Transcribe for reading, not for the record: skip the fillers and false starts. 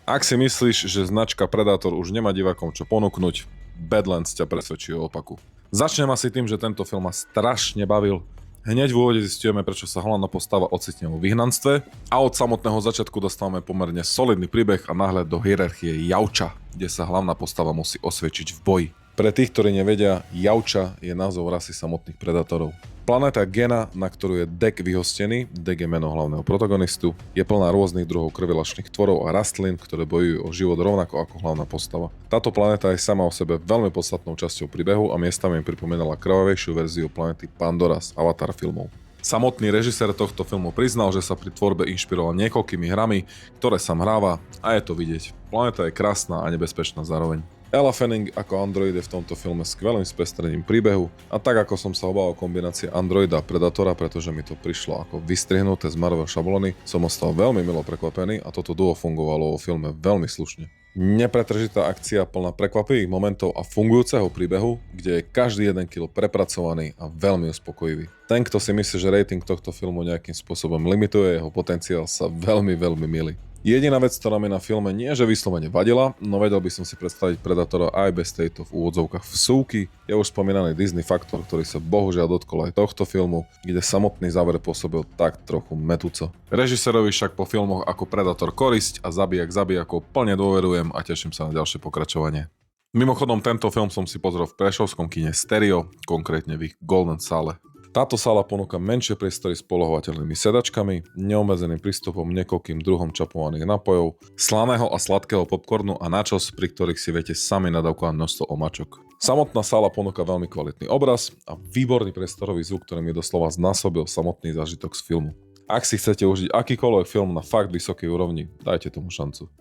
Ak si myslíš, že značka Predator už nemá divákom čo ponúknuť, Badlands ťa presvedčí o opaku. Začnem asi tým, že tento film ma strašne bavil. Hneď v úvode zistujeme, prečo sa hlavná postava ocitne vo vyhnanstve a od samotného začiatku dostávame pomerne solidný príbeh a náhľad do hierarchie Jauča, kde sa hlavná postava musí osvedčiť v boji. Pre tých, ktorí nevedia, Jauča je názov rasy samotných predátorov. Planéta Gena, na ktorú je Dek vyhostený, Dek je meno hlavného protagonistu, je plná rôznych druhov krvilačných tvorov a rastlín, ktoré bojujú o život rovnako ako hlavná postava. Táto planéta je sama o sebe veľmi podstatnou časťou príbehu a miestami im pripomínala krvavejšiu verziu planéty Pandora z Avatar filmov. Samotný režisér tohto filmu priznal, že sa pri tvorbe inšpiroval niekoľkými hrami, ktoré sám hráva a je to vidieť. Planéta je krásna a nebezpečná zároveň. Ella Fanning ako android je v tomto filme skvelým spestrením príbehu a tak ako som sa obával kombinácie androida a predatora, pretože mi to prišlo ako vystrihnuté z Marvel šablóny, som ostal veľmi milo prekvapený a toto duo fungovalo vo filme veľmi slušne. Nepretržitá akcia plná prekvapivých momentov a fungujúceho príbehu, kde je každý jeden kill prepracovaný a veľmi uspokojivý. Ten, kto si myslí, že rating tohto filmu nejakým spôsobom limituje jeho potenciál, sa veľmi mýli. Jediná vec, ktorá mi na filme nie že vyslovene vadila, no vedel by som si predstaviť Predatora aj bez tejto v úvodzovkách vsúky, je už spomínaný Disney faktor, ktorý sa bohužiaľ dotkol aj tohto filmu, kde samotný záver pôsobil tak trochu mätuco. Režisérovi však po filmoch ako Predator korisť a Zabijak zabijakov plne dôverujem a teším sa na ďalšie pokračovanie. Mimochodom, tento film som si pozrel v prešovskom kine Stereo, konkrétne v ich Golden sále. Táto sála ponúka menšie priestory s polohovateľnými sedačkami, neobmedzeným prístupom niekoľkým druhom čapovaných nápojov, slaného a sladkého popcornu a nachos, pri ktorých si viete sami nadávkovať množstvo omačok. Samotná sála ponúka veľmi kvalitný obraz a výborný priestorový zvuk, ktorý mi doslova znásobil samotný zážitok z filmu. Ak si chcete užiť akýkoľvek film na fakt vysokej úrovni, dajte tomu šancu.